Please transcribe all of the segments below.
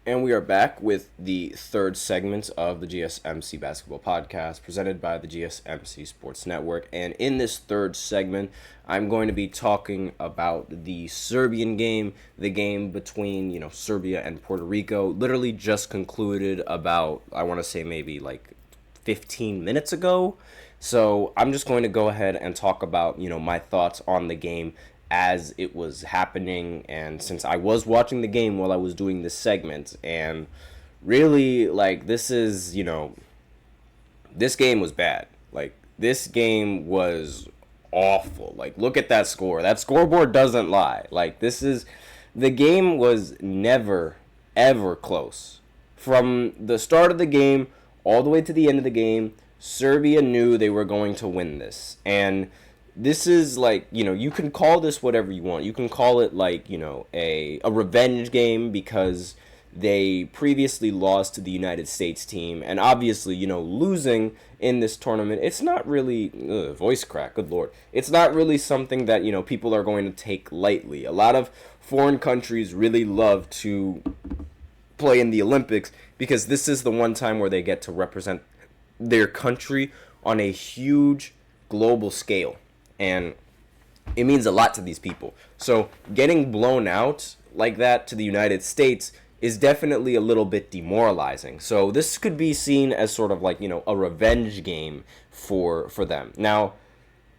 And we are back with the third segment of the GSMC basketball podcast presented by the GSMC Sports Network. And in this third segment, I'm going to be talking about the Serbian game, the game between, Serbia and Puerto Rico. Literally just concluded about, I want to say maybe like 15 minutes ago. So I'm just going to go ahead and talk about, my thoughts on the game as it was happening, and since I was watching the game while I was doing this segment. And really, like, this game was bad. Like, this game was awful. Like, look at that score. That scoreboard doesn't lie. Like, the game was never ever close. From the start of the game all the way to the end of the game, Serbia knew they were going to win this. And this is like, you can call this whatever you want. You can call it like, a revenge game because they previously lost to the United States team. And obviously, losing in this tournament, it's not really, voice crack, good lord. It's not really something that, people are going to take lightly. A lot of foreign countries really love to play in the Olympics because this is the one time where they get to represent their country on a huge global scale. And it means a lot to these people. So getting blown out like that to the United States is definitely a little bit demoralizing. So this could be seen as sort of like, a revenge game for them. Now,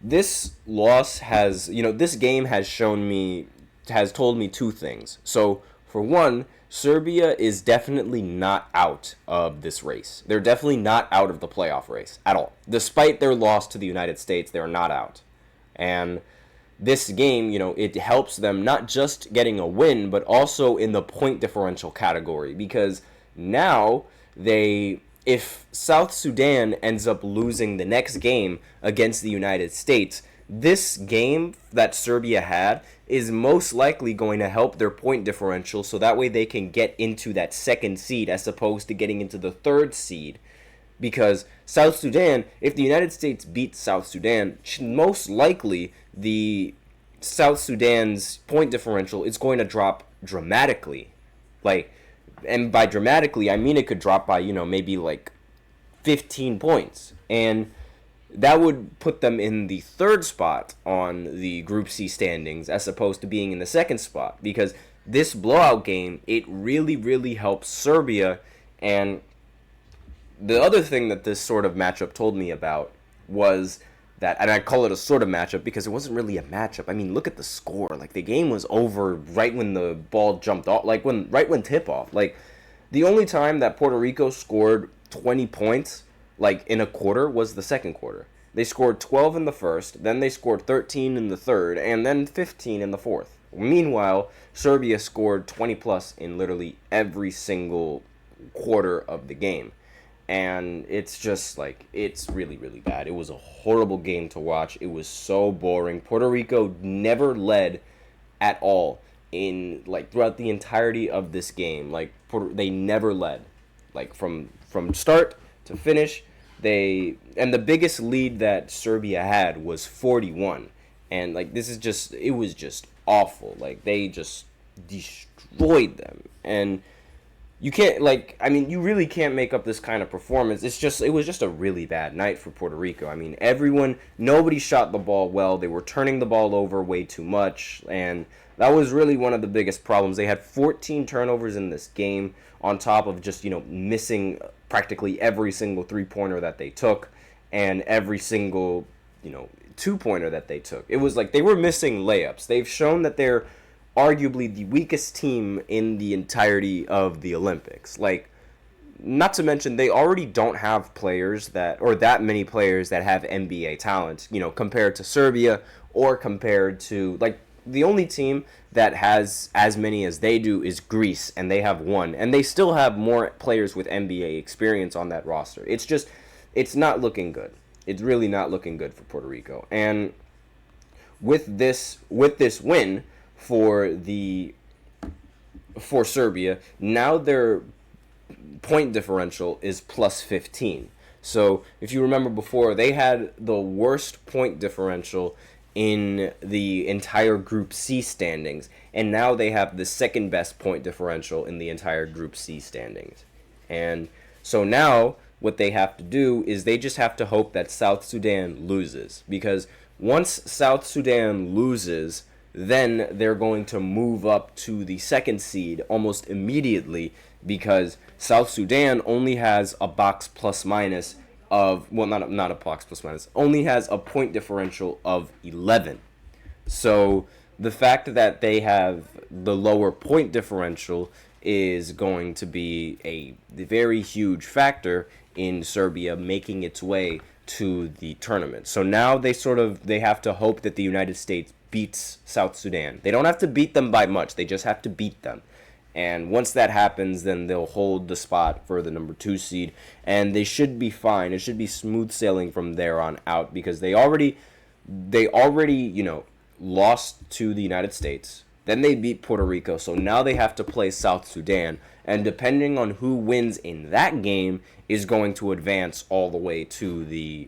this loss has, this game has told me two things. So for one, Serbia is definitely not out of this race. They're definitely not out of the playoff race at all. Despite their loss to the United States, they're not out. And this game, it helps them not just getting a win, but also in the point differential category. Because now if South Sudan ends up losing the next game against the United States, this game that Serbia had is most likely going to help their point differential so that way they can get into that second seed as opposed to getting into the third seed. Because South Sudan, if the United States beats South Sudan, most likely the South Sudan's point differential is going to drop dramatically. Like, and by dramatically, I mean it could drop by, maybe like 15 points. And that would put them in the third spot on the Group C standings as opposed to being in the second spot. Because this blowout game, it really, really helps Serbia. And the other thing that this sort of matchup told me about was that, and I call it a sort of matchup because it wasn't really a matchup. I mean, look at the score. Like, the game was over right when the ball jumped off, like right when tip off. Like, the only time that Puerto Rico scored 20 points, like in a quarter, was the second quarter. They scored 12 in the first, then they scored 13 in the third, and then 15 in the fourth. Meanwhile, Serbia scored 20 plus in literally every single quarter of the game. And it's just like, it's really, really bad. It was a horrible game to watch. It was so boring. Puerto Rico never led at all in, like, throughout the entirety of this game. Like, they never led, like, from start to finish. And the biggest lead that Serbia had was 41. And, like, it was just awful. Like, they just destroyed them. And you can't, like, I mean, you really can't make up this kind of performance. It was just a really bad night for Puerto Rico. I mean, nobody shot the ball well. They were turning the ball over way too much, and that was really one of the biggest problems. They had 14 turnovers in this game on top of just, missing practically every single three-pointer that they took and every single, two-pointer that they took. It was like they were missing layups. They've shown that they're arguably the weakest team in the entirety of the Olympics. Like, not to mention they already don't have that many players that have NBA talent, compared to Serbia or compared to, like, the only team that has as many as they do is Greece, and they have one, and they still have more players with NBA experience on that roster. It's not looking good. It's really not looking good for Puerto Rico. And with this win for Serbia, now their point differential is plus 15. So if you remember before, they had the worst point differential in the entire Group C standings, and now they have the second best point differential in the entire Group C standings. And so now what they have to do is they just have to hope that South Sudan loses, because once South Sudan loses, then they're going to move up to the second seed almost immediately, because South Sudan only has a box plus minus of, well, not a box plus minus, only has a point differential of 11. So the fact that they have the lower point differential is going to be a very huge factor in Serbia making its way to the tournament. So now they have to hope that the United States beats South Sudan. They don't have to beat them by much. They just have to beat them. And once that happens, then they'll hold the spot for the number 2 seed, and they should be fine. It should be smooth sailing from there on out, because they already, lost to the United States. Then they beat Puerto Rico, so now they have to play South Sudan, and depending on who wins in that game is going to advance to the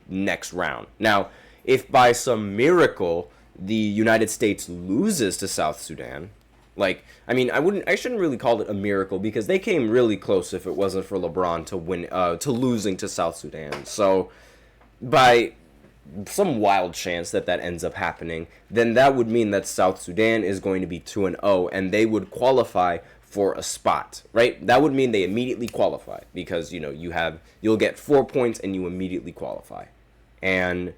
next round. Now, if by some miracle the United States loses to South Sudan, I shouldn't really call it a miracle, because they came really close if it wasn't for LeBron to losing to South Sudan. So by some wild chance that ends up happening, then that would mean that South Sudan is going to be 2-0, and they would qualify for a spot, right? That would mean they immediately qualify, because you'll get 4 points and you immediately qualify. And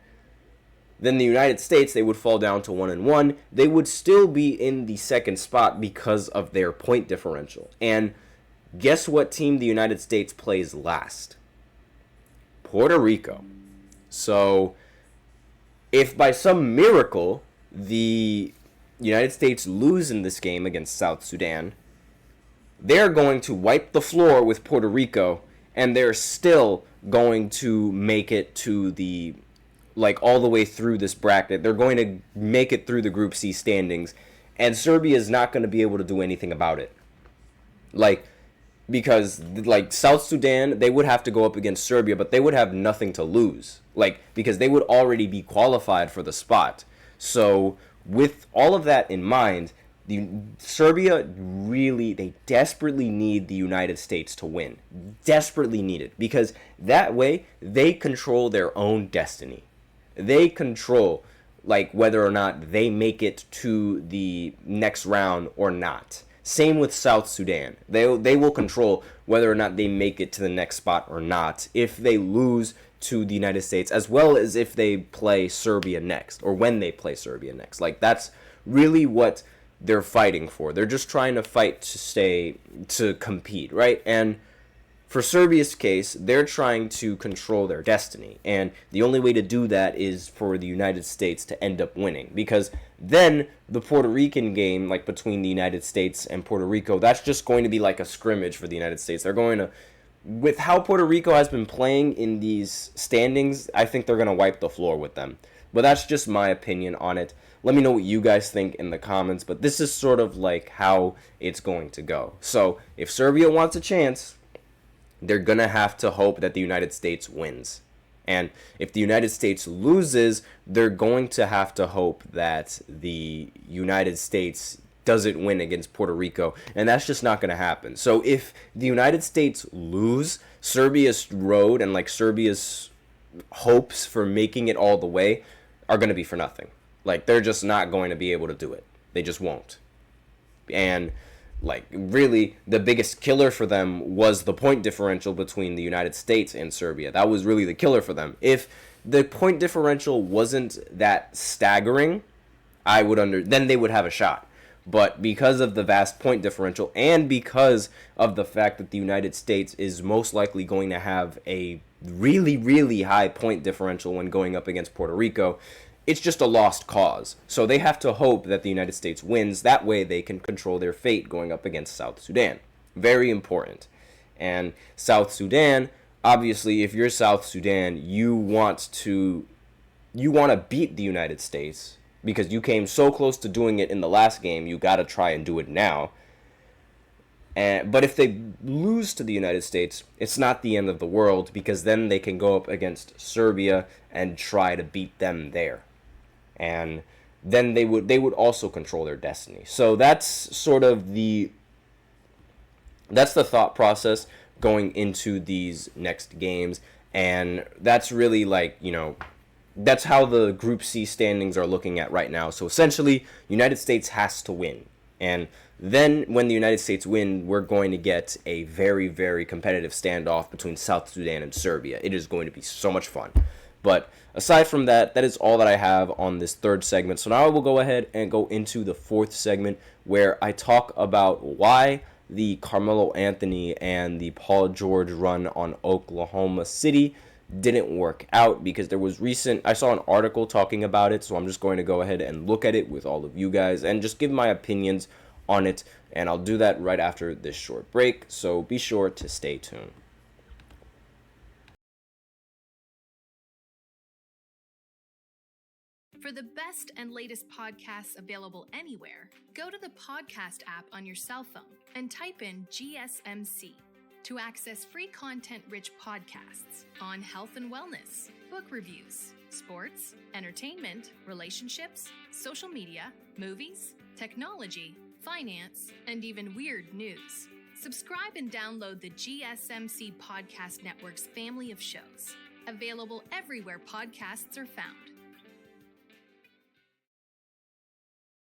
then the United States, they would fall down to 1-1. They would still be in the second spot because of their point differential. And guess what team the United States plays last? Puerto Rico. So if by some miracle the United States lose in this game against South Sudan, they're going to wipe the floor with Puerto Rico, and they're still going to make it to the, all the way through this bracket. They're going to make it through the Group C standings, and Serbia is not going to be able to do anything about it. Because South Sudan, they would have to go up against Serbia, but they would have nothing to lose, because they would already be qualified for the spot. So with all of that in mind, Serbia they desperately need the United States to win. Desperately need it, because that way they control their own destiny. They control whether or not they make it to the next round or not. Same with South Sudan. They will control whether or not they make it to the next spot or not if they lose to the United States, as well as if they play Serbia next, or when they play Serbia next. That's really what they're fighting for. They're just trying to fight to compete, right? And for Serbia's case, they're trying to control their destiny, and the only way to do that is for the United States to end up winning, because then the Puerto Rican game, between the United States and Puerto Rico, that's just going to be a scrimmage for the United States. They're going to, with how Puerto Rico has been playing in these standings, I think they're going to wipe the floor with them. But that's just my opinion on it. Let me know what you guys think in the comments, but this is sort of how it's going to go. So if Serbia wants a chance, they're going to have to hope that the United States wins. And if the United States loses, they're going to have to hope that the United States doesn't win against Puerto Rico. And that's just not going to happen. So if the United States lose, Serbia's road and Serbia's hopes for making it all the way are going to be for nothing. They're just not going to be able to do it. They just won't. And really, the biggest killer for them was the point differential between the United States and Serbia. That was really the killer for them. If the point differential wasn't that staggering, then they would have a shot. But because of the vast point differential, and because of the fact that the United States is most likely going to have a really, really high point differential when going up against Puerto Rico, it's just a lost cause. So they have to hope that the United States wins. That way they can control their fate going up against South Sudan. Very important. And South Sudan, obviously, if you're South Sudan, you want to beat the United States, because you came so close to doing it in the last game. You got to try and do it now. But if they lose to the United States, it's not the end of the world, because then they can go up against Serbia and try to beat them there. And then they would also control their destiny. So that's sort of that's the thought process going into these next games. And that's really like, that's how the Group C standings are looking at right now. So essentially, United States has to win. And then when the United States win, we're going to get a very, very competitive standoff between South Sudan and Serbia. It is going to be so much fun. But aside from that, that is all that I have on this third segment. So now I will go ahead and go into the fourth segment, where I talk about why the Carmelo Anthony and the Paul George run on Oklahoma City didn't work out, because I saw an article talking about it, so I'm just going to go ahead and look at it with all of you guys and just give my opinions on it, and I'll do that right after this short break, so be sure to stay tuned. For the best and latest podcasts available anywhere, go to the podcast app on your cell phone and type in GSMC to access free content-rich podcasts on health and wellness, book reviews, sports, entertainment, relationships, social media, movies, technology, finance, and even weird news. Subscribe and download the GSMC Podcast Network's family of shows, available everywhere podcasts are found.